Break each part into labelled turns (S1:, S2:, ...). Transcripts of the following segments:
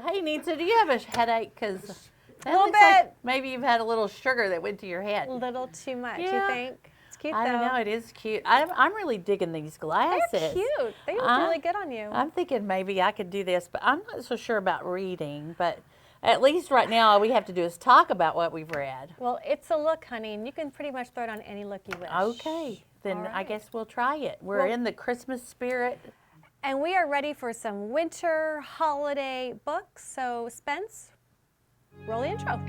S1: Hey, Nita, do you have a headache? Because
S2: A little bit.
S1: like maybe you've had a little sugar that went to your head.
S2: A little too much, you
S1: Yeah.
S2: think? It's cute, though.
S1: I don't know. It is cute. I'm really digging these glasses.
S2: They're cute. They look really good on you.
S1: I'm thinking maybe I could do this, but I'm not so sure about reading. But at least right now, all we have to do is talk about what we've read.
S2: Well, it's a look, honey, and you can pretty much throw it on any look you wish.
S1: Okay. Then
S2: All
S1: I
S2: right.
S1: guess we'll try it. We're in the Christmas spirit.
S2: And we are ready for some winter holiday books. So, Spence, roll the intro.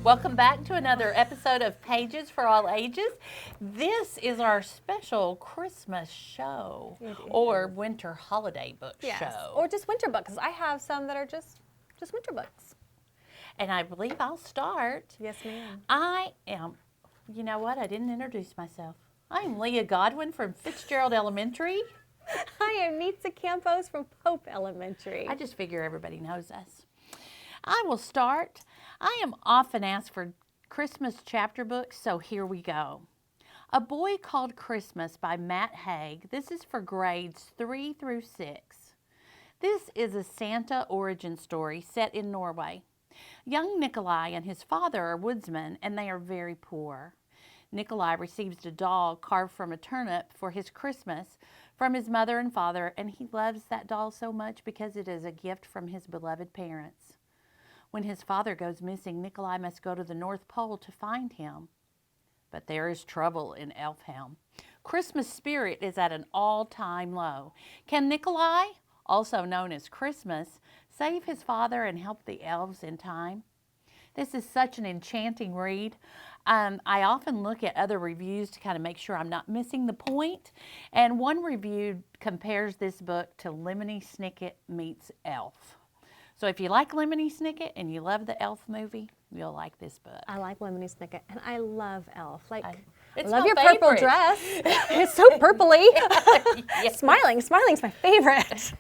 S1: Welcome back to another episode of Pages for All Ages. This is our special Christmas show or winter holiday book show.
S2: Or just winter books. I have some that are just winter books.
S1: And I believe I'll start.
S2: Yes, ma'am.
S1: I am, you know what? I didn't introduce myself. I am Leah Godwin from Fitzgerald Elementary.
S2: I am Nita Campos from Pope Elementary.
S1: I just figure everybody knows us. I will start. I am often asked for Christmas chapter books, so here we go. A Boy Called Christmas by Matt Haig. This is for grades 3 through 6. This is a Santa origin story set in Norway. Young Nikolai and his father are woodsmen, and they are very poor. Nikolai receives a doll carved from a turnip for his Christmas from his mother and father, and he loves that doll so much because it is a gift from his beloved parents. When his father goes missing, Nikolai must go to the North Pole to find him. But there is trouble in Elfhelm. Christmas spirit is at an all-time low. Can Nikolai, also known as Christmas, save his father and help the elves in time? This is such an enchanting read. I often look at other reviews to kind of make sure I'm not missing the point. And one review compares this book to Lemony Snicket meets Elf. So if you like Lemony Snicket and you love the Elf movie, you'll like this book.
S2: I like Lemony Snicket, and I love Elf. I
S1: It's
S2: love
S1: my
S2: your purple
S1: favorite.
S2: dress. It's so purpley.
S1: Yes.
S2: Smiling's my favorite.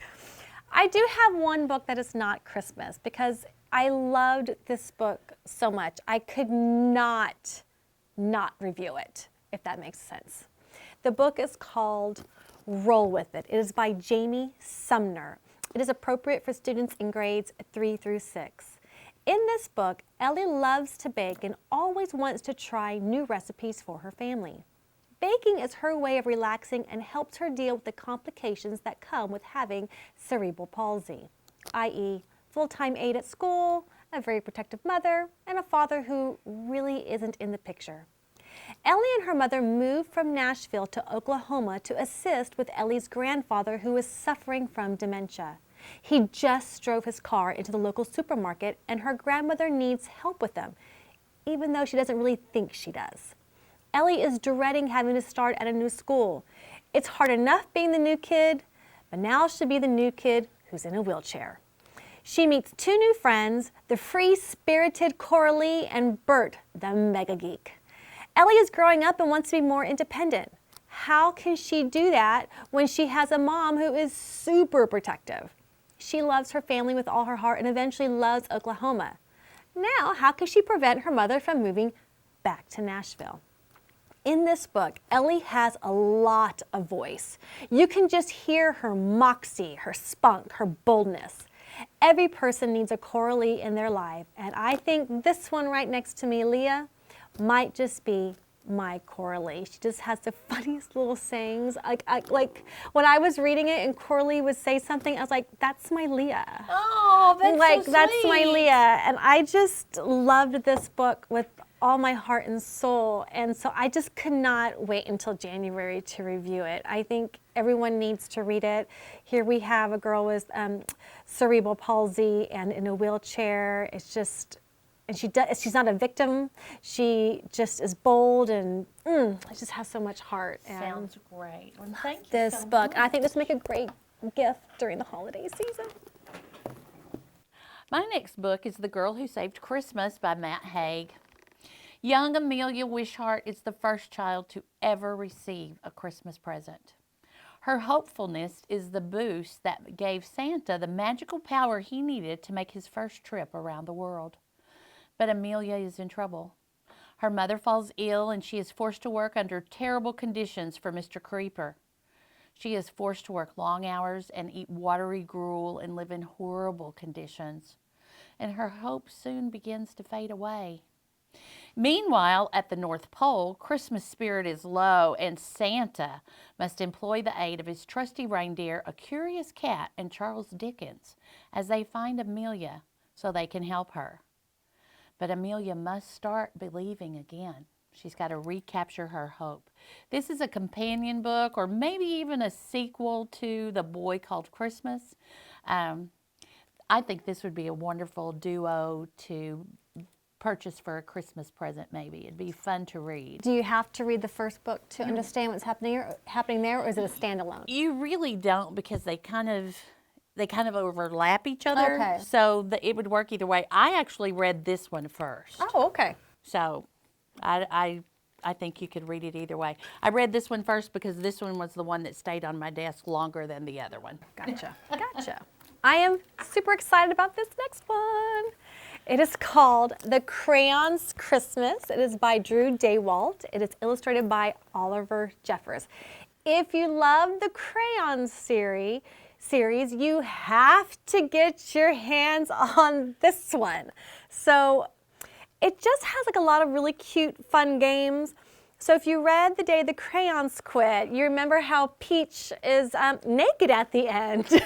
S2: I do have one book that is not Christmas because I loved this book so much. I could not review it, if that makes sense. The book is called Roll With It. It is by Jamie Sumner. It is appropriate for students in grades 3 through 6. In this book, Ellie loves to bake and always wants to try new recipes for her family. Baking is her way of relaxing and helps her deal with the complications that come with having cerebral palsy, i.e., full-time aide at school, a very protective mother, and a father who really isn't in the picture. Ellie and her mother moved from Nashville to Oklahoma to assist with Ellie's grandfather who is suffering from dementia. He just drove his car into the local supermarket and her grandmother needs help with them, even though she doesn't really think she does. Ellie is dreading having to start at a new school. It's hard enough being the new kid, but now she'll be the new kid who's in a wheelchair. She meets 2 new friends, the free-spirited Coralie and Bert, the mega geek. Ellie is growing up and wants to be more independent. How can she do that when she has a mom who is super protective? She loves her family with all her heart and eventually loves Oklahoma. Now, how can she prevent her mother from moving back to Nashville? In this book, Ellie has a lot of voice. You can just hear her moxie, her spunk, her boldness. Every person needs a Coralie in their life, and I think this one right next to me, Leah, might just be my Coralie. She just has the funniest little sayings. Like when I was reading it and Coralie would say something, I was like, that's my Leah.
S1: Oh, that's so sweet.
S2: That's my Leah. And I just loved this book with all my heart and soul. And so I just could not wait until January to review it. I think everyone needs to read it. Here we have a girl with cerebral palsy and in a wheelchair. It's just, and she's not a victim. She just is bold and it just has so much heart.
S1: Sounds great. Well, thank you
S2: This
S1: so
S2: book,
S1: much.
S2: and I think this would make a great gift during the holiday season.
S1: My next book is The Girl Who Saved Christmas by Matt Haig. Young Amelia Wishart is the first child to ever receive a Christmas present. Her hopefulness is the boost that gave Santa the magical power he needed to make his first trip around the world. But Amelia is in trouble. Her mother falls ill and she is forced to work under terrible conditions for Mr. Creeper. She is forced to work long hours and eat watery gruel and live in horrible conditions. And her hope soon begins to fade away. Meanwhile, at the North Pole, Christmas spirit is low, and Santa must employ the aid of his trusty reindeer, a curious cat, and Charles Dickens, as they find Amelia so they can help her. But Amelia must start believing again. She's got to recapture her hope. This is a companion book, or maybe even a sequel to The Boy Called Christmas. I think this would be a wonderful duo to purchase for a Christmas present, maybe. It'd be fun to read.
S2: Do you have to read the first book to understand what's happening there, or is it a standalone?
S1: You really don't, because they kind of overlap each other.
S2: Okay.
S1: So it would work either way. I actually read this one first.
S2: Oh, okay.
S1: So I think you could read it either way. I read this one first because this one was the one that stayed on my desk longer than the other one.
S2: Gotcha. I am super excited about this next one. It is called The Crayons Christmas. It is by Drew Daywalt. It is illustrated by Oliver Jeffers. If you love the Crayons series, you have to get your hands on this one. So it just has like a lot of really cute, fun games. So if you read The Day the Crayons Quit, you remember how Peach is naked at the end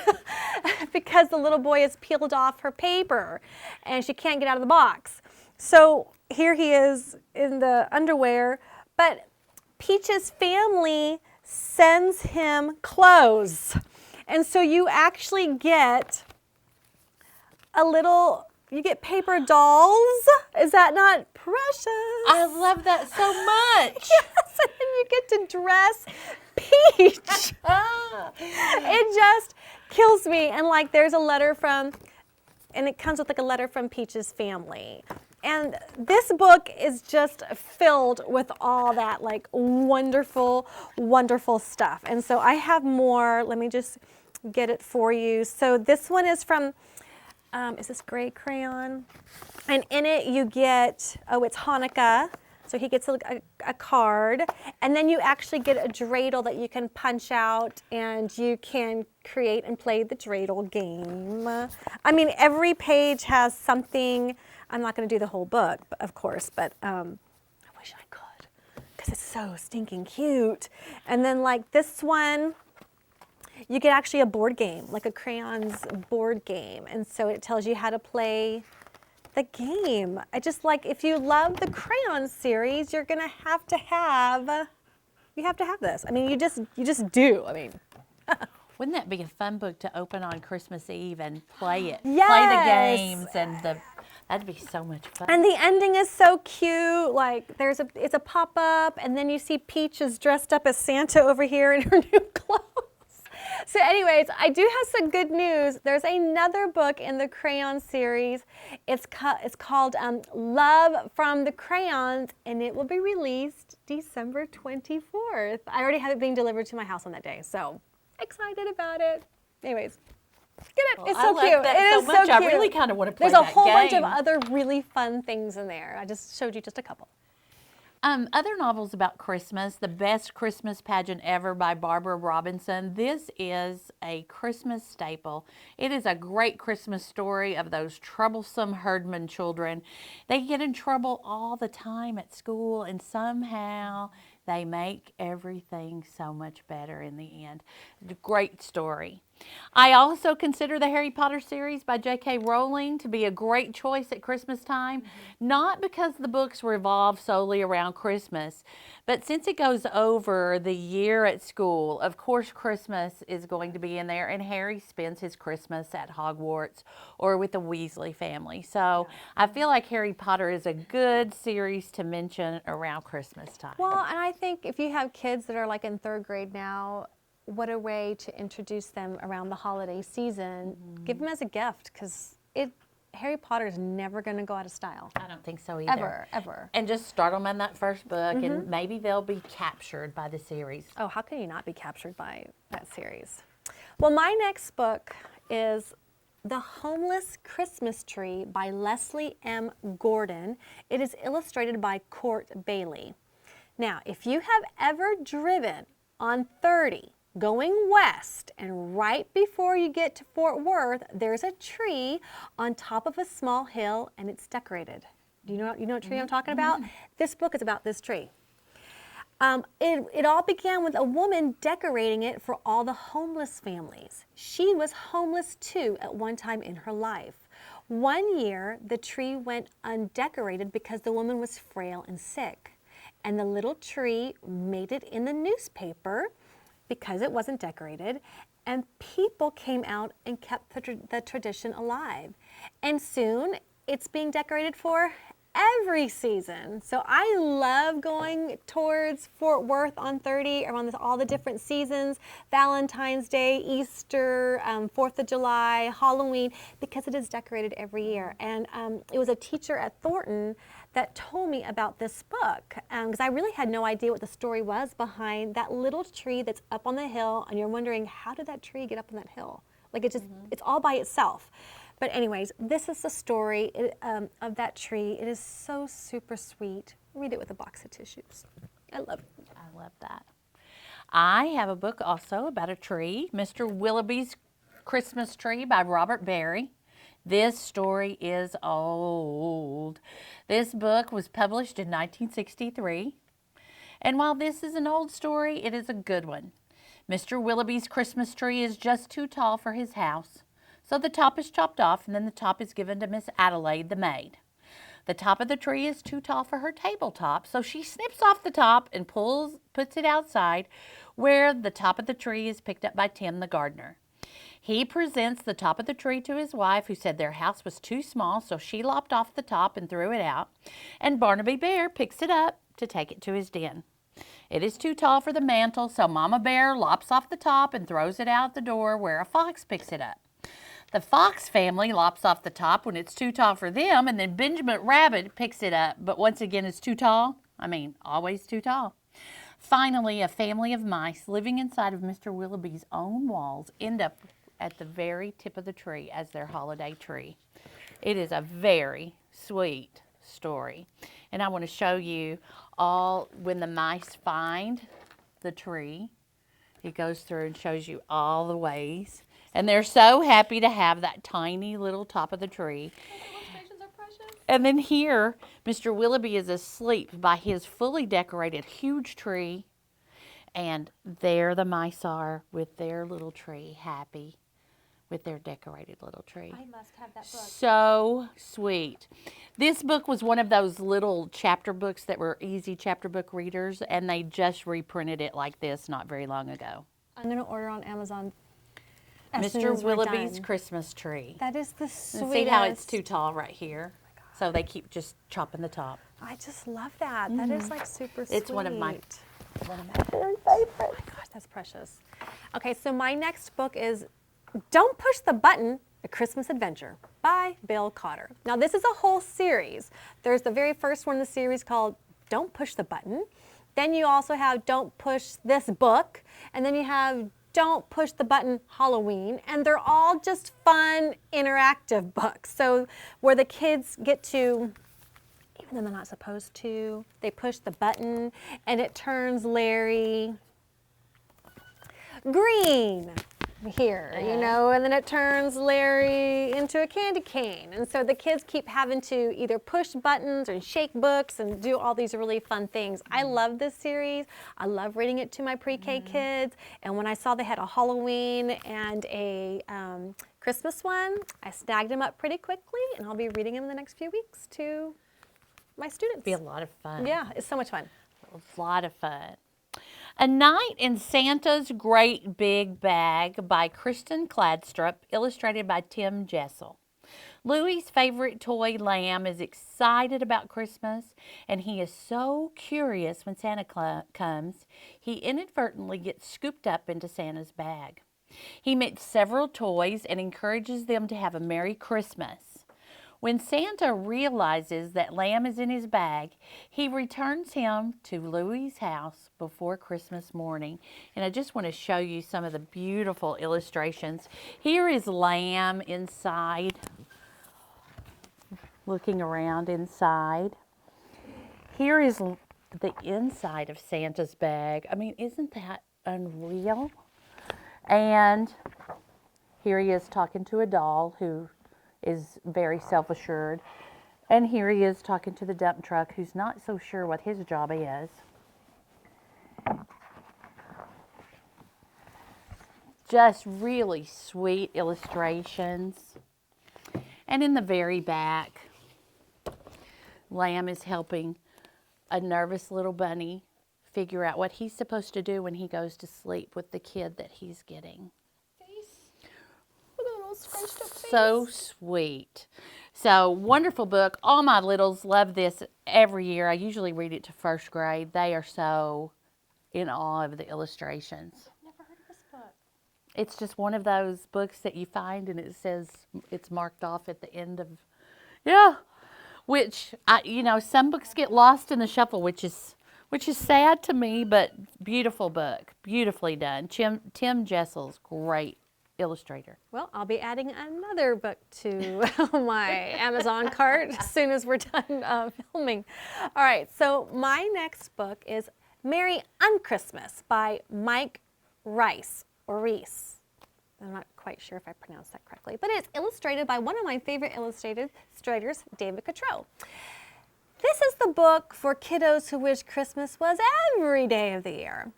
S2: because the little boy has peeled off her paper and she can't get out of the box. So here he is in the underwear, but Peach's family sends him clothes. And so you actually get you get paper dolls. Is that not precious?
S1: I love that so much.
S2: Yes, and then you get to dress Peach. It just kills me. And like there's a letter and it comes with like a letter from Peach's family. And this book is just filled with all that like wonderful, wonderful stuff. And so I have more. Let me just get it for you. So this one is from, is this gray crayon? And in it you get, it's Hanukkah. So he gets a card. And then you actually get a dreidel that you can punch out and you can create and play the dreidel game. I mean, every page has something. I'm not going to do the whole book, of course, but I wish I could because it's so stinking cute. And then like this one, you get actually a board game, like a crayons board game. And so it tells you how to play the game. I just like, if you love the Crayons series, you're going to have this. I mean, you just do. I mean,
S1: wouldn't that be a fun book to open on Christmas Eve and play it?
S2: Yes.
S1: Play the games and that'd be so much fun.
S2: And the ending is so cute. Like it's a pop-up and then you see Peach is dressed up as Santa over here in her new clothes. So anyways, I do have some good news. There's another book in the Crayon series. It's called Love from the Crayons, and it will be released December 24th. I already have it being delivered to my house on that day, so excited about it. Anyways, get it.
S1: Well,
S2: it's so
S1: I
S2: cute.
S1: like that
S2: It
S1: so
S2: is
S1: much.
S2: so cute.
S1: I really kind of want to play
S2: There's a
S1: that
S2: whole bunch of
S1: game.
S2: other really fun things in there. I just showed you just a couple.
S1: Other novels about Christmas, The Best Christmas Pageant Ever by Barbara Robinson. This is a Christmas staple. It is a great Christmas story of those troublesome herdman children. They get in trouble all the time at school, and somehow they make everything so much better in the end. Great story. I also consider the Harry Potter series by J.K. Rowling to be a great choice at Christmas time, not because the books revolve solely around Christmas, but since it goes over the year at school, of course Christmas is going to be in there, and Harry spends his Christmas at Hogwarts or with the Weasley family. So I feel like Harry Potter is a good series to mention around Christmas time.
S2: Well, and I think if you have kids that are like in 3rd grade now, what a way to introduce them around the holiday season. Give them as a gift, because Harry Potter is never going to go out of style.
S1: I don't think so either.
S2: Ever, ever.
S1: And just start them on that first book, and maybe they'll be captured by the series.
S2: Oh, how can you not be captured by that series? Well, my next book is The Homeless Christmas Tree by Leslie M. Gordon. It is illustrated by Court Bailey. Now, if you have ever driven on 30 going west, and right before you get to Fort Worth, there's a tree on top of a small hill, and it's decorated. Do you know what tree I'm talking about? This book is about this tree. It all began with a woman decorating it for all the homeless families. She was homeless too at one time in her life. One year, the tree went undecorated because the woman was frail and sick. And the little tree made it in the newspaper because it wasn't decorated, and people came out and kept the tradition alive. And soon, it's being decorated for every season. So I love going towards Fort Worth on 30 around all the different seasons, Valentine's Day, Easter, 4th of July, Halloween, because it is decorated every year. And it was a teacher at Thornton that told me about this book, because I really had no idea what the story was behind that little tree that's up on the hill, and you're wondering, how did that tree get up on that hill? Like it just, it's all by itself. But anyways, this is the story of that tree. It is so super sweet. Read it with a box of tissues. I love it.
S1: I love that. I have a book also about a tree, Mr. Willowby's Christmas Tree by Robert Barry. This story is old. This book was published in 1963. And while this is an old story, it is a good one. Mr. Willowby's Christmas tree is just too tall for his house. So the top is chopped off, and then the top is given to Miss Adelaide, the maid. The top of the tree is too tall for her tabletop, so she snips off the top and puts it outside, where the top of the tree is picked up by Tim, the gardener. He presents the top of the tree to his wife, who said their house was too small, so she lopped off the top and threw it out, and Barnaby Bear picks it up to take it to his den. It is too tall for the mantle, so Mama Bear lops off the top and throws it out the door, where a fox picks it up. The Fox family lops off the top when it's too tall for them, and then Benjamin Rabbit picks it up, but once again it's too tall. I mean, always too tall. Finally, a family of mice living inside of Mr. Willowby's own walls end up at the very tip of the tree as their holiday tree. It is a very sweet story. And I want to show you all when the mice find the tree. It goes through and shows you all the ways. And they're so happy to have that tiny little top of the tree.
S2: The illustrations are precious.
S1: And then here, Mr. Willowby is asleep by his fully decorated huge tree. And there the mice are with their little tree, happy with their decorated little tree.
S2: I must have that book.
S1: So sweet. This book was one of those little chapter books that were easy chapter book readers, and they just reprinted it like this not very long ago.
S2: I'm going to order on Amazon. As soon
S1: Mr.
S2: as we're
S1: Willowby's
S2: done.
S1: Christmas tree.
S2: That is the sweetest.
S1: And see how it's too tall right here? So they keep just chopping the top.
S2: I just love that. That is like super sweet.
S1: It's one of my
S2: very favorites. Oh my gosh, that's precious. Okay, so my next book is Don't Push the Button, A Christmas Adventure by Bill Cotter. Now this is a whole series. There's the very first one in the series called Don't Push the Button. Then you also have Don't Push This Book. And then you have Don't Push the Button Halloween, and they're all just fun, interactive books. So where the kids get to, even though they're not supposed to, they push the button and it turns Larry green here, you know, and then it turns Larry into a candy cane. And so the kids keep having to either push buttons or shake books and do all these really fun things. I love this series. I love reading it to my pre-K kids. And when I saw they had a Halloween and a Christmas one, I snagged them up pretty quickly, and I'll be reading them in the next few weeks to my students.
S1: Be a lot of fun.
S2: Yeah, it's so much fun.
S1: A lot of fun. A Night in Santa's Great Big Bag by Kristin Kladsstrup, illustrated by Tim Jessell. Louie's favorite toy lamb is excited about Christmas, and he is so curious when Santa comes, he inadvertently gets scooped up into Santa's bag. He meets several toys and encourages them to have a Merry Christmas. When Santa realizes that Lamb is in his bag, he returns him to Louie's house before Christmas morning. And I just want to show you some of the beautiful illustrations. Here is Lamb inside, looking around inside. Here is the inside of Santa's bag. I mean, isn't that unreal? And here he is talking to a doll who is very self-assured. And here he is talking to the dump truck who's not so sure what his job is. Just really sweet illustrations. And in the very back, Lamb is helping a nervous little bunny figure out what he's supposed to do when he goes to sleep with the kid that he's getting. So sweet. So wonderful book. All my littles love this every year. I usually read it to first grade. They are so in awe of the illustrations.
S2: I've never heard of this book.
S1: It's just one of those books that you find and it says it's marked off at the end of, which some books get lost in the shuffle, which is sad to me, but beautiful book, beautifully done. Tim Jessell's great illustrator.
S2: Well, I'll be adding another book to my Amazon cart as soon as we're done filming. All right, so my next book is Merry UnChristmas by Mike Reiss, or Reiss. I'm not quite sure if I pronounced that correctly, but it's illustrated by one of my favorite illustrators, David Catrow. This is the book for kiddos who wish Christmas was every day of the year.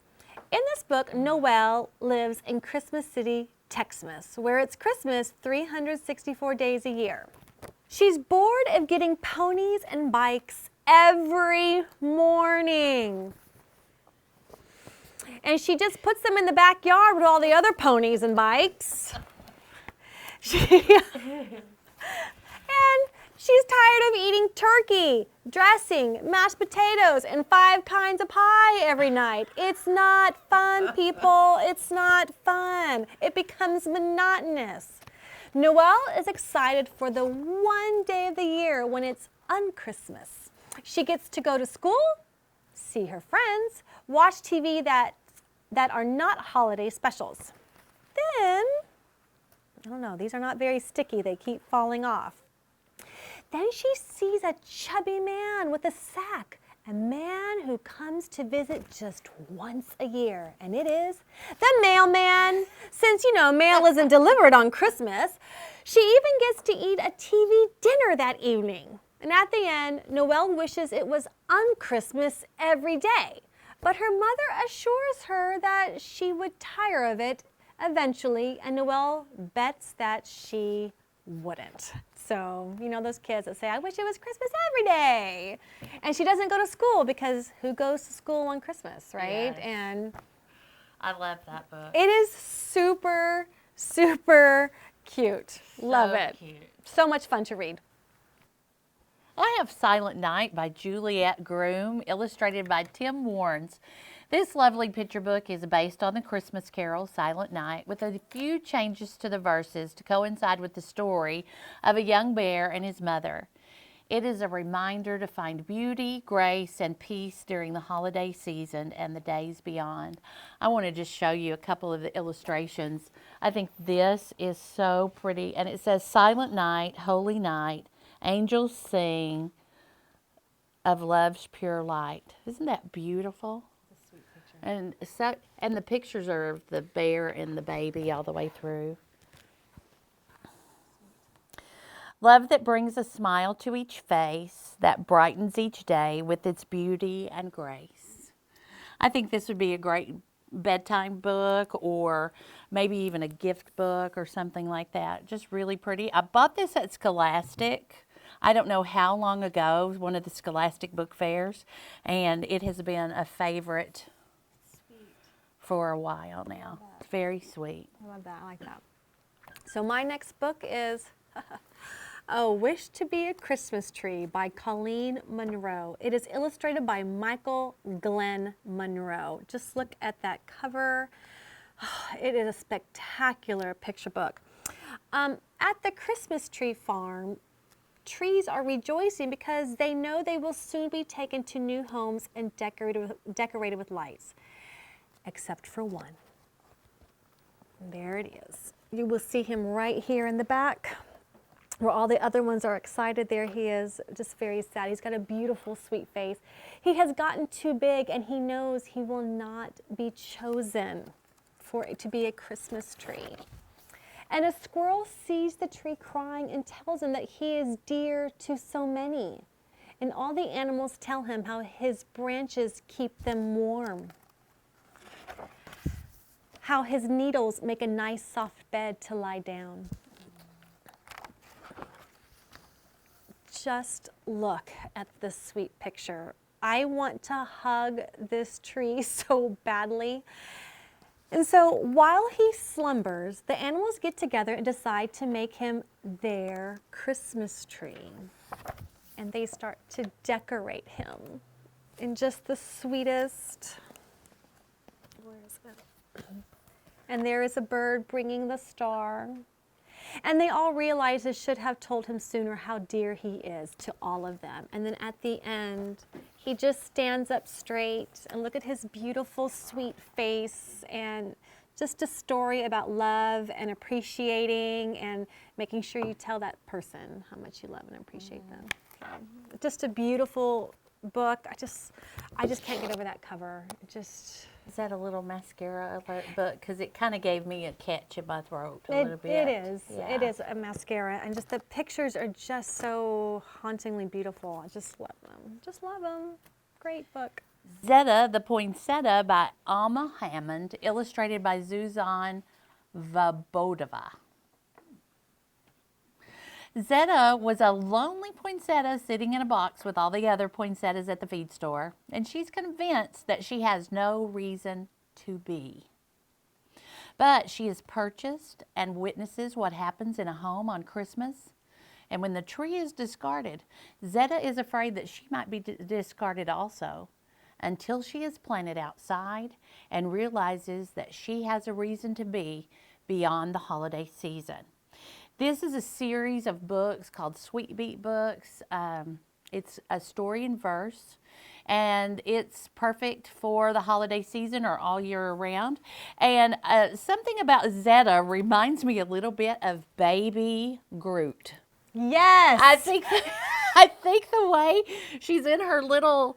S2: In this book, Noelle lives in Christmas City, Texas, where it's Christmas 364 days a year. She's bored of getting ponies and bikes every morning. And she just puts them in the backyard with all the other ponies and bikes. And she's tired of eating turkey, dressing, mashed potatoes, and 5 kinds of pie every night. It's not fun, people. It's not fun. It becomes monotonous. Noelle is excited for the one day of the year when it's UnChristmas. She gets to go to school, see her friends, watch TV that are not holiday specials. Then, I don't know, these are not very sticky. They keep falling off. Then she sees a chubby man with a sack, a man who comes to visit just once a year, and it is the mailman. Since, mail isn't delivered on Christmas, she even gets to eat a TV dinner that evening. And at the end, Noelle wishes it was UnChristmas every day, but her mother assures her that she would tire of it eventually, and Noelle bets that she wouldn't. So, those kids that say, I wish it was Christmas every day. And she doesn't go to school because who goes to school on Christmas, right?
S1: Yes.
S2: And
S1: I love that book.
S2: it is super, super cute. Love it.
S1: Cute.
S2: So much fun to read.
S1: I have Silent Night by Juliet Groom, illustrated by Tim Warnes. This lovely picture book is based on the Christmas carol Silent Night, with a few changes to the verses to coincide with the story of a young bear and his mother. It is a reminder to find beauty, grace, and peace during the holiday season and the days beyond. I want to just show you a couple of the illustrations. I think this is so pretty, and it says, Silent Night, Holy Night, angels sing of love's pure light. Isn't that beautiful? And the pictures are of the bear and the baby all the way through. Love that brings a smile to each face, that brightens each day with its beauty and grace. I think this would be a great bedtime book, or maybe even a gift book or something like that. Just really pretty. I bought this at Scholastic. I don't know how long ago, one of the Scholastic book fairs, and it has been a favorite for a while now. It's very sweet.
S2: I love that. I like that. So my next book is A Wish to Be a Christmas Tree by Colleen Monroe. It is illustrated by Michael Glenn Monroe. Just look at that cover. It is a spectacular picture book. At the Christmas tree farm, trees are rejoicing because they know they will soon be taken to new homes and decorated with lights, except for one. There it is. You will see him right here in the back where all the other ones are excited. There he is, just very sad. He's got a beautiful, sweet face. He has gotten too big, and he knows he will not be chosen for it to be a Christmas tree. And a squirrel sees the tree crying and tells him that he is dear to so many. And all the animals tell him how his branches keep them warm, how his needles make a nice soft bed to lie down. Just look at this sweet picture. I want to hug this tree so badly. And so while he slumbers, the animals get together and decide to make him their Christmas tree. And they start to decorate him in just the sweetest. Where is it? And there is a bird bringing the star. And they all realize they should have told him sooner how dear he is to all of them. And then at the end, he just stands up straight and look at his beautiful, sweet face, and just a story about love and appreciating and making sure you tell that person how much you love and appreciate them. So, just a beautiful book. I just can't get over that cover. It just...
S1: Is that a little mascara alert book? Because it kind of gave me a catch in my throat a little bit.
S2: It is. Yeah. It is a mascara. And just the pictures are just so hauntingly beautiful. I just love them. Just love them. Great book.
S1: Zetta the Poinsettia by Alma Hammond, illustrated by Zuzan Svobodova. Zetta was a lonely poinsettia sitting in a box with all the other poinsettias at the feed store, and she's convinced that she has no reason to be. But she is purchased and witnesses what happens in a home on Christmas. And when the tree is discarded, Zetta is afraid that she might be discarded also, until she is planted outside and realizes that she has a reason to be beyond the holiday season. This is a series of books called Sweet Beat books. It's a story in verse, and it's perfect for the holiday season or all year around. And something about Zetta reminds me a little bit of Baby Groot.
S2: Yes!
S1: I think the way she's in her little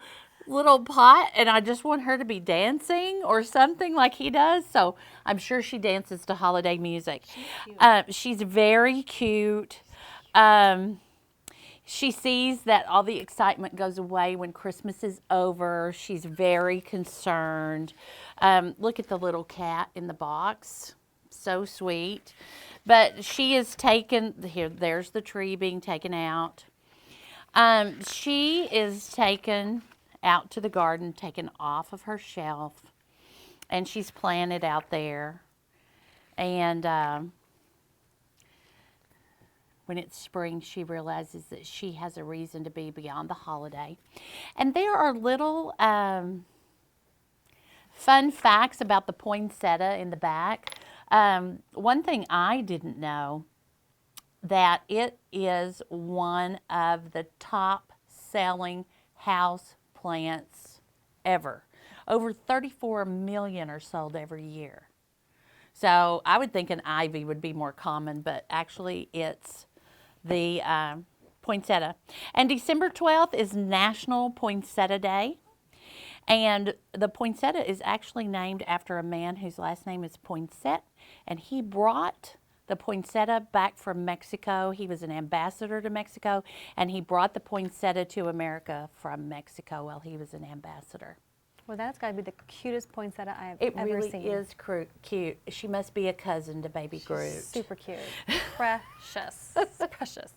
S1: pot, and I just want her to be dancing or something like he does. So I'm sure she dances to holiday music. She's very cute. She sees that all the excitement goes away when Christmas is over. She's very concerned. Look at the little cat in the box. So sweet. But she is taken, here, there's the tree being taken out. She is taken out to the garden, taken off of her shelf, and she's planted out there. And when it's spring, she realizes that she has a reason to be beyond the holiday. And there are little fun facts about the poinsettia in the back. One thing I didn't know, that it is one of the top selling house plants ever. Over 34 million are sold every year. So I would think an ivy would be more common, but actually it's the poinsettia. And December 12th is National Poinsettia Day. And the poinsettia is actually named after a man whose last name is Poinsett, and he brought the poinsettia back from Mexico. He was an ambassador to Mexico, and he brought the poinsettia to America from Mexico while he was an ambassador.
S2: Well, that's got to be the cutest poinsettia I have ever seen.
S1: It really is cute. She must be a cousin to Baby Groot.
S2: Super cute. Precious. Precious.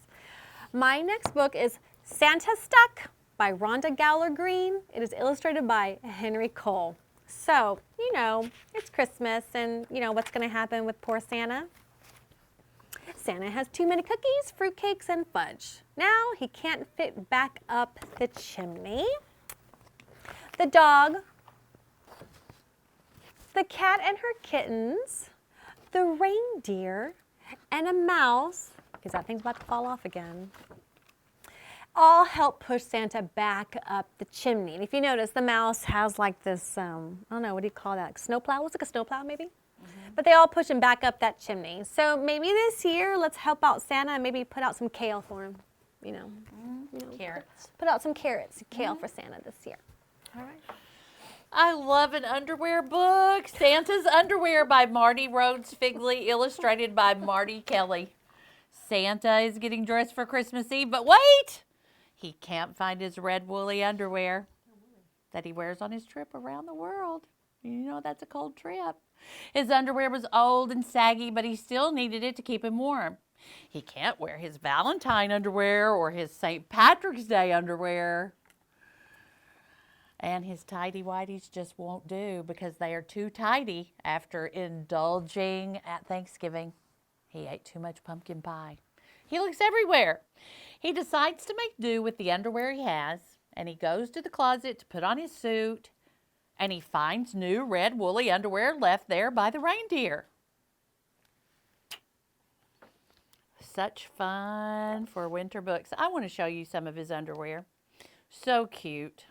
S2: My next book is Santa Stuck by Rhonda Gowler Greene. It is illustrated by Henry Cole. So, you know, it's Christmas, and you know what's going to happen with poor Santa? Santa has too many cookies, fruitcakes, and fudge. Now he can't fit back up the chimney. The dog, the cat and her kittens, the reindeer, and a mouse, because that thing's about to fall off again, all help push Santa back up the chimney. And if you notice, the mouse has like this, I don't know, what do you call that? Snowplow? Was it a snowplow maybe? But they all push him back up that chimney. So maybe this year, let's help out Santa and maybe put out some kale for him. You know,
S1: Carrots.
S2: put out some carrots, kale for Santa this year.
S1: All right. I love an underwear book. Santa's Underwear by Marty Rhodes Figley, illustrated by Marty Kelly. Santa is getting dressed for Christmas Eve, but wait! He can't find his red woolly underwear that he wears on his trip around the world. You know, that's a cold trip. His underwear was old and saggy, but he still needed it to keep him warm. He can't wear his Valentine underwear or his St. Patrick's Day underwear. And his tighty-whities just won't do because they are too tidy after indulging at Thanksgiving. He ate too much pumpkin pie. He looks everywhere. He decides to make do with the underwear he has, and he goes to the closet to put on his suit, and he finds new red woolly underwear left there by the reindeer. Such fun for winter books. I want to show you some of his underwear. So cute.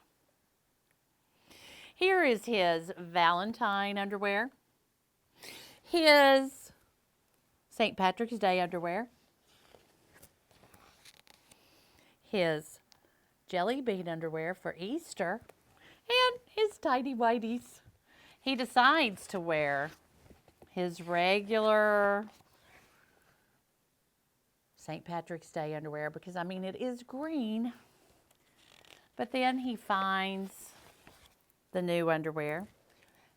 S1: Here is his Valentine underwear, his St. Patrick's Day underwear, his jelly bean underwear for Easter, and his tidy whities. He decides to wear his regular St. Patrick's Day underwear because, I mean, it is green. But then he finds the new underwear.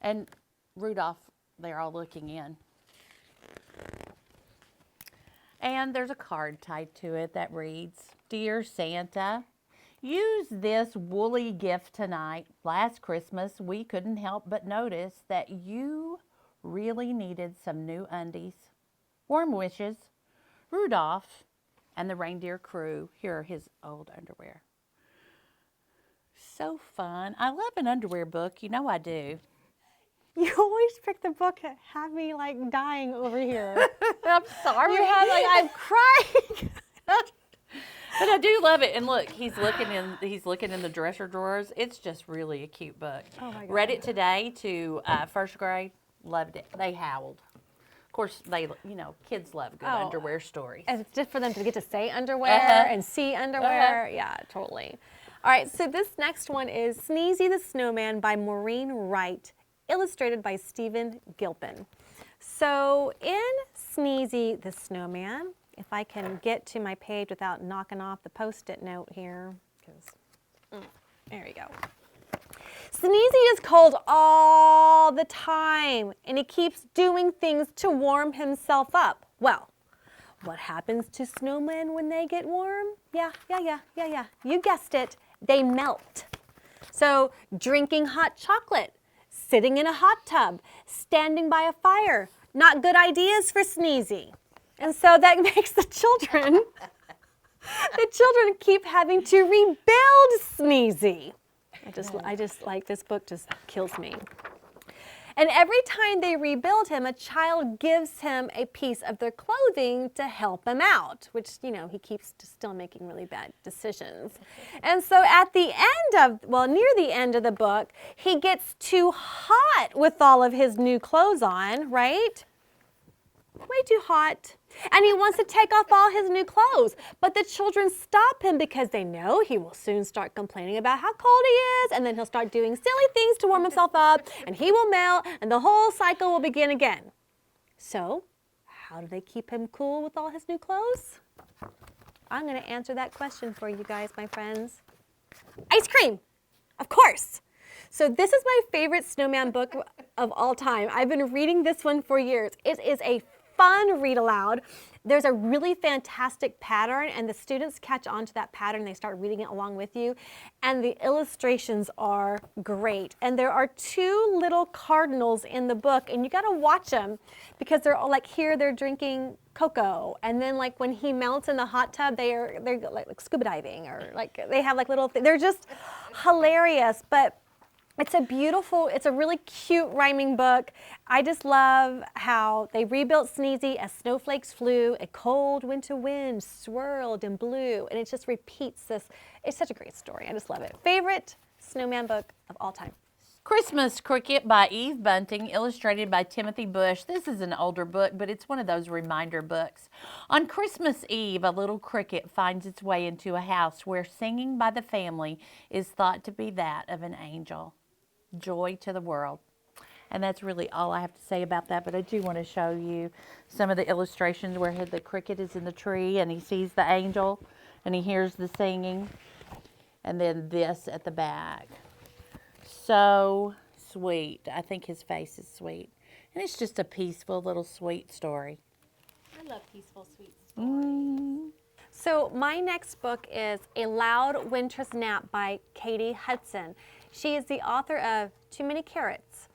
S1: And Rudolph, they're all looking in. And there's a card tied to it that reads, "Dear Santa, use this woolly gift tonight. Last Christmas, we couldn't help but notice that you really needed some new undies. Warm wishes, Rudolph and the reindeer crew." Here are his old underwear. So fun. I love an underwear book. You know I do.
S2: You always pick the book that had me like dying over here.
S1: I'm sorry.
S2: You had like, I'm crying.
S1: But I do love it. And look, he's looking in the dresser drawers. It's just really a cute book.
S2: Oh my God.
S1: Read it today to first grade. Loved it. They howled. Of course, kids love good underwear stories.
S2: And it's just for them to get to say underwear and see underwear. Yeah, totally. All right, so this next one is Sneezy the Snowman by Maureen Wright, illustrated by Stephen Gilpin. So in Sneezy the Snowman, if I can get to my page without knocking off the Post-it note here, there we go. Sneezy is cold all the time, and he keeps doing things to warm himself up. Well, what happens to snowmen when they get warm? Yeah. You guessed it. They melt. So drinking hot chocolate, sitting in a hot tub, standing by a fire, not good ideas for Sneezy. And so that makes the children keep having to rebuild Sneezy. I just like, this book just kills me. And every time they rebuild him, a child gives him a piece of their clothing to help him out, which, he keeps still making really bad decisions. And so at the near the end of the book, he gets too hot with all of his new clothes on, right? Way too hot. And he wants to take off all his new clothes. But the children stop him because they know he will soon start complaining about how cold he is. And then he'll start doing silly things to warm himself up. And he will melt. And the whole cycle will begin again. So, how do they keep him cool with all his new clothes? I'm going to answer that question for you guys, my friends. Ice cream, of course. So this is my favorite snowman book of all time. I've been reading this one for years. It is a fun read aloud. There's a really fantastic pattern, and the students catch on to that pattern. They start reading it along with you, and the illustrations are great. And there are two little cardinals in the book, and you got to watch them because they're all like, here they're drinking cocoa, and then like when he melts in the hot tub, they're like scuba diving, or like they have like little they're just hilarious. But It's a really cute rhyming book. I just love how they rebuilt Sneezy as snowflakes flew, a cold winter wind swirled and blew, and it just repeats this. It's such a great story. I just love it. Favorite snowman book of all time.
S1: Christmas Cricket by Eve Bunting, illustrated by Timothy Bush. This is an older book, but it's one of those reminder books. On Christmas Eve, a little cricket finds its way into a house where singing by the family is thought to be that of an angel. Joy to the world. And that's really all I have to say about that, but I do want to show you some of the illustrations where the cricket is in the tree and he sees the angel and he hears the singing, and then this at the back. So sweet. I think his face is sweet. And it's just a peaceful little sweet story.
S2: I love peaceful, sweet stories. So my next book is A Loud Winter's Nap by Katie Hudson. She is the author of Too Many Carrots.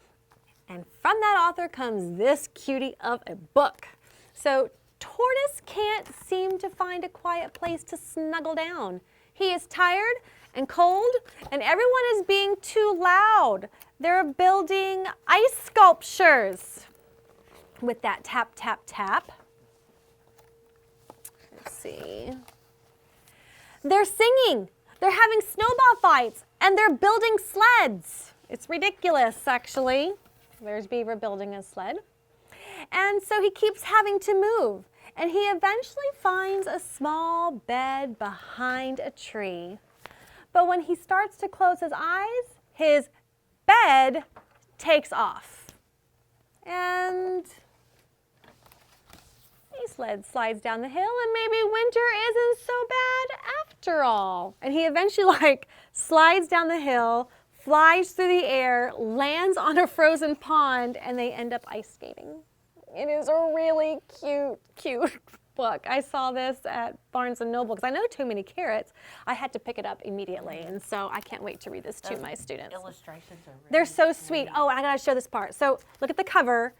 S2: And from that author comes this cutie of a book. So Tortoise can't seem to find a quiet place to snuggle down. He is tired and cold, and everyone is being too loud. They're building ice sculptures with that tap, tap, tap. Let's see. They're singing. They're having snowball fights, and they're building sleds. It's ridiculous, actually. There's Beaver building a sled. And so he keeps having to move, and he eventually finds a small bed behind a tree. But when he starts to close his eyes, his bed takes off. And he slides down the hill, and maybe winter isn't so bad after all. And he eventually slides down the hill, flies through the air, lands on a frozen pond, and they end up ice skating. It is a really cute book. I saw this at Barnes & Noble because I know Too Many Carrots. I had to pick it up immediately, and so I can't wait to read this to my students.
S1: Illustrations are really
S2: They're so sweet. Oh, I gotta show this part. So look at the cover,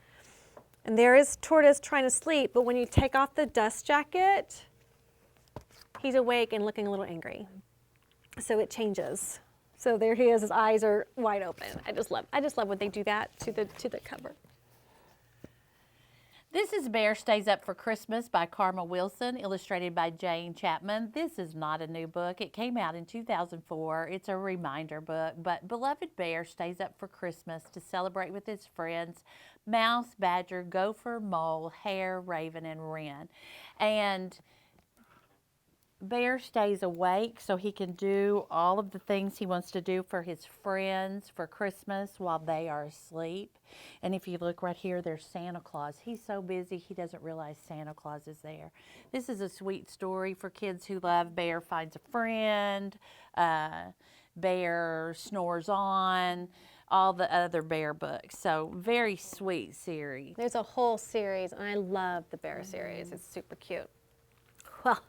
S2: and there is Tortoise trying to sleep, but when you take off the dust jacket, he's awake and looking a little angry. So it changes. So there he is, his eyes are wide open. I just love when they do that to the cover.
S1: This is Bear Stays Up for Christmas by Karma Wilson, illustrated by Jane Chapman. This is not a new book. It came out in 2004. It's a reminder book, but beloved Bear stays up for Christmas to celebrate with his friends, Mouse, Badger, Gopher, Mole, Hare, Raven, and Wren. And Bear stays awake so he can do all of the things he wants to do for his friends for Christmas while they are asleep. And if you look right here, there's Santa Claus. He's so busy he doesn't realize Santa Claus is there. This is a sweet story for kids who love Bear Finds a Friend, Bear Snores On, all the other Bear books. So very sweet series.
S2: There's a whole series, and I love the Bear series. It's super cute. Well,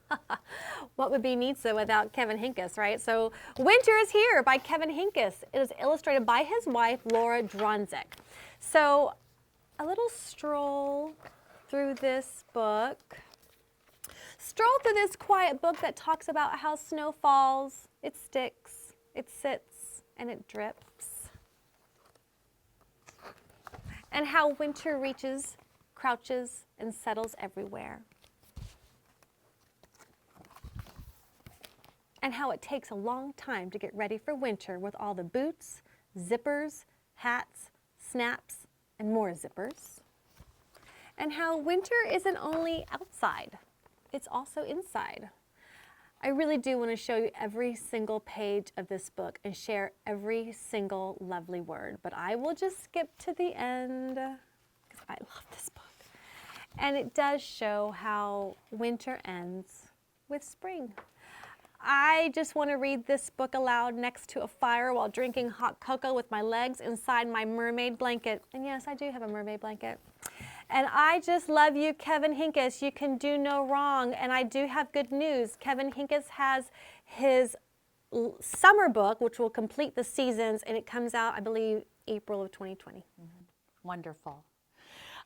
S2: what would be Nitsa without Kevin Hinckus, right? So Winter is Here by Kevin Hinckus. It is illustrated by his wife, Laura Dronzik. So a little stroll through this book. Stroll through this quiet book that talks about how snow falls, it sticks, it sits, and it drips. And how winter reaches, crouches, and settles everywhere. And how it takes a long time to get ready for winter with all the boots, zippers, hats, snaps, and more zippers. And how winter isn't only outside, it's also inside. I really do want to show you every single page of this book and share every single lovely word, but I will just skip to the end because I love this book. And it does show how winter ends with spring. I just want to read this book aloud next to a fire while drinking hot cocoa with my legs inside my mermaid blanket. And yes, I do have a mermaid blanket. And I just love you, Kevin Hinckus. You can do no wrong. And I do have good news. Kevin Hinckus has his summer book, which will complete the seasons, and it comes out, I believe, April of 2020.
S1: Mm-hmm. Wonderful.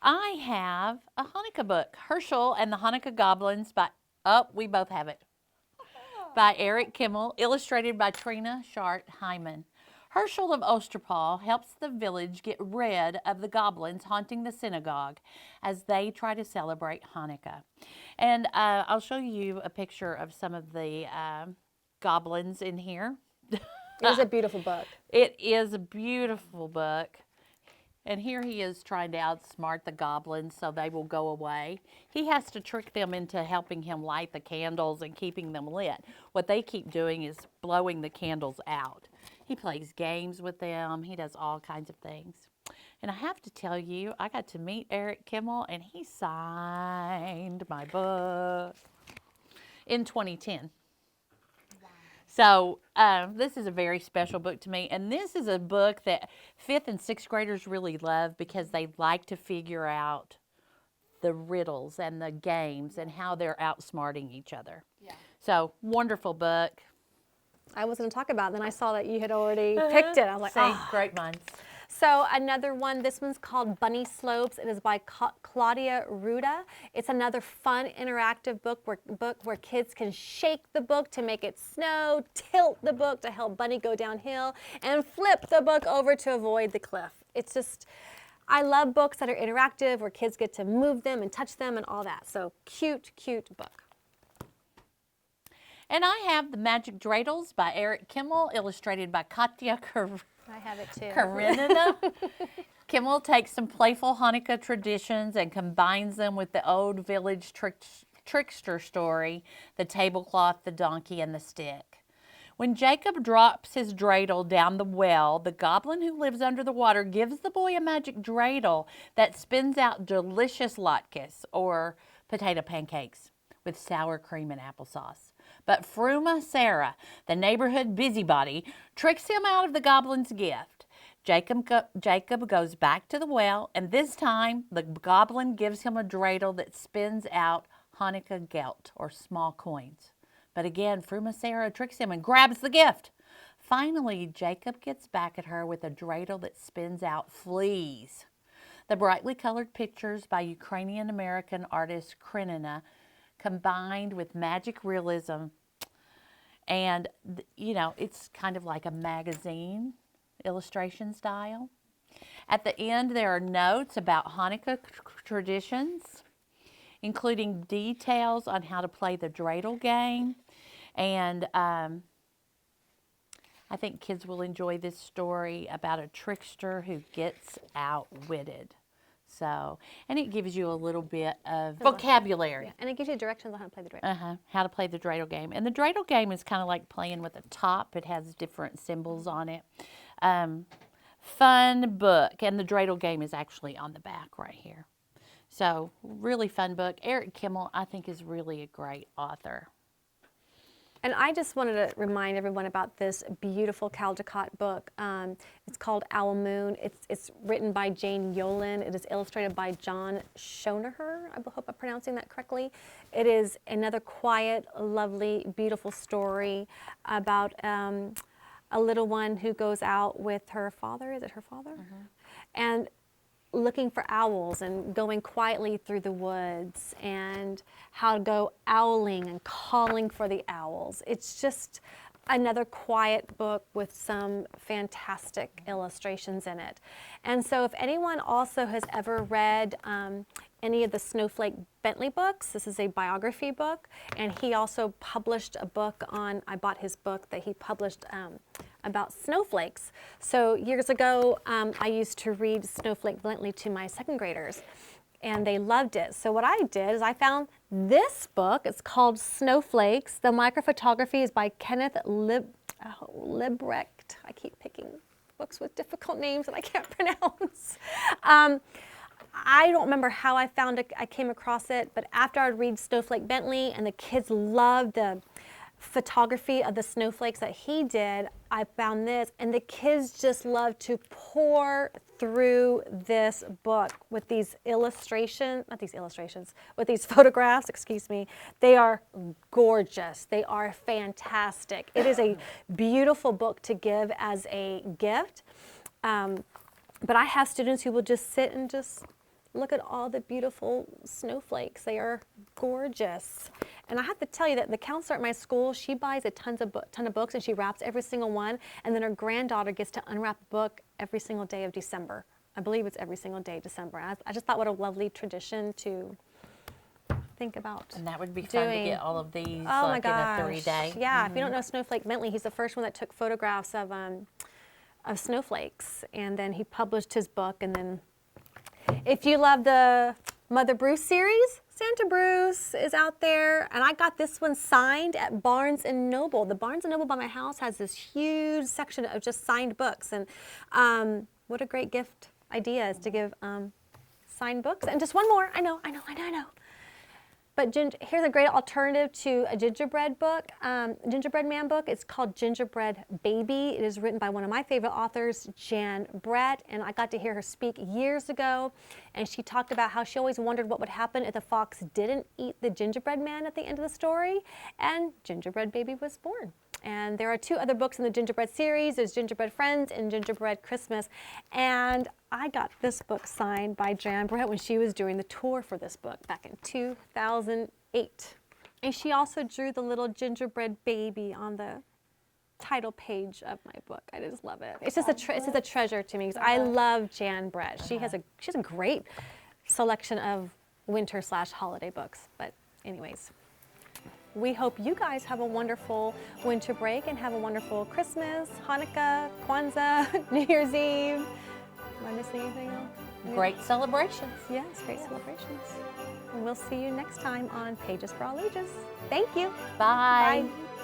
S1: I have a Hanukkah book, Herschel and the Hanukkah Goblins by, we both have it, by Eric Kimmel, illustrated by Trina Shart Hyman. Herschel of Osterpal helps the village get rid of the goblins haunting the synagogue as they try to celebrate Hanukkah. And I'll show you a picture of some of the goblins in here.
S2: It is a beautiful book.
S1: It is a beautiful book. And here he is trying to outsmart the goblins so they will go away. He has to trick them into helping him light the candles and keeping them lit. What they keep doing is blowing the candles out. He plays games with them. He does all kinds of things. And I have to tell you, I got to meet Eric Kimmel, and he signed my book in 2010. So this is a very special book to me, and this is a book that 5th and 6th graders really love because they like to figure out the riddles and the games and how they're outsmarting each other. Yeah. So, wonderful book.
S2: I was going to talk about it, then I saw that you had already picked it. I was like, oh.
S1: Great minds.
S2: So another one, this one's called Bunny Slopes. It is by Claudia Ruda. It's another fun, interactive book where kids can shake the book to make it snow, tilt the book to help Bunny go downhill, and flip the book over to avoid the cliff. It's just, I love books that are interactive where kids get to move them and touch them and all that. So cute, cute book.
S1: And I have the Magic Dreidels by Eric Kimmel, illustrated by Katya
S2: I have it too.
S1: Karenina. Kimmel takes some playful Hanukkah traditions and combines them with the old village trickster story, the tablecloth, the donkey, and the stick. When Jacob drops his dreidel down the well, the goblin who lives under the water gives the boy a magic dreidel that spins out delicious latkes, or potato pancakes, with sour cream and applesauce. But Fruma Sarah, the neighborhood busybody, tricks him out of the goblin's gift. Jacob goes back to the well, and this time the goblin gives him a dreidel that spins out Hanukkah gelt, or small coins. But again, Fruma Sarah tricks him and grabs the gift. Finally, Jacob gets back at her with a dreidel that spins out fleas. The brightly colored pictures by Ukrainian-American artist Karenina combined with magic realism, and you know, it's kind of like a magazine illustration style. At the end, there are notes about Hanukkah traditions, including details on how to play the dreidel game, and I think kids will enjoy this story about a trickster who gets outwitted. So, and it gives you a little bit of vocabulary.
S2: Yeah, and it gives you directions on how to play the dreidel.
S1: How to play the dreidel game. And the dreidel game is kind of like playing with a top. It has different symbols on it. Fun book. And the dreidel game is actually on the back right here. So, really fun book. Eric Kimmel, I think, is really a great author.
S2: And I just wanted to remind everyone about this beautiful Caldecott book. It's called Owl Moon. It's written by Jane Yolen. It is illustrated by John Schonaher. I hope I'm pronouncing that correctly. It is another quiet, lovely, beautiful story about a little one who goes out with her father. Is it her father? Mm-hmm. And looking for owls and going quietly through the woods and how to go owling and calling for the owls. It's just another quiet book with some fantastic illustrations in it. And so if anyone also has ever read any of the Snowflake Bentley books, this is a biography book, and he also published a book on, I bought his book that he published about snowflakes. So years ago, I used to read Snowflake Bentley to my 2nd graders, and they loved it. So what I did is I found this book. It's called Snowflakes. The microphotography is by Kenneth Librecht. I keep picking books with difficult names that I can't pronounce. I don't remember how I found it. I came across it, but after I'd read Snowflake Bentley and the kids loved the photography of the snowflakes that he did, I found this, and the kids just love to pour through this book with these with these photographs, excuse me. They are gorgeous. They are fantastic. It is a beautiful book to give as a gift. But I have students who will just sit and just look at all the beautiful snowflakes. They are gorgeous. And I have to tell you that the counselor at my school, she buys a ton of books and she wraps every single one. And then her granddaughter gets to unwrap a book every single day of December. I believe it's every single day of December. I just thought what a lovely tradition to think about.
S1: And that would be fun to get all of these like in a 3-day.
S2: Yeah, if you don't know Snowflake Bentley, he's the first one that took photographs of snowflakes. And then he published his book. And then if you love the Mother Bruce series, Santa Bruce is out there. And I got this one signed at Barnes & Noble. The Barnes & Noble by my house has this huge section of just signed books. And what a great gift idea is to give signed books. And just one more. I know. But here's a great alternative to a gingerbread book, gingerbread man book. It's called Gingerbread Baby. It is written by one of my favorite authors, Jan Brett, and I got to hear her speak years ago. And she talked about how she always wondered what would happen if the fox didn't eat the gingerbread man at the end of the story. And Gingerbread Baby was born. And there are 2 other books in the Gingerbread series. There's Gingerbread Friends and Gingerbread Christmas. And I got this book signed by Jan Brett when she was doing the tour for this book back in 2008. And she also drew the little gingerbread baby on the title page of my book. I just love it. It's just a treasure to me because I love Jan Brett. She has a great selection of winter/holiday books. But anyways. We hope you guys have a wonderful winter break and have a wonderful Christmas, Hanukkah, Kwanzaa, New Year's Eve. Am I missing anything else?
S1: Great celebrations.
S2: Yes, great celebrations. And we'll see you next time on Pages for All Ages. Thank you.
S1: Bye.
S2: Bye.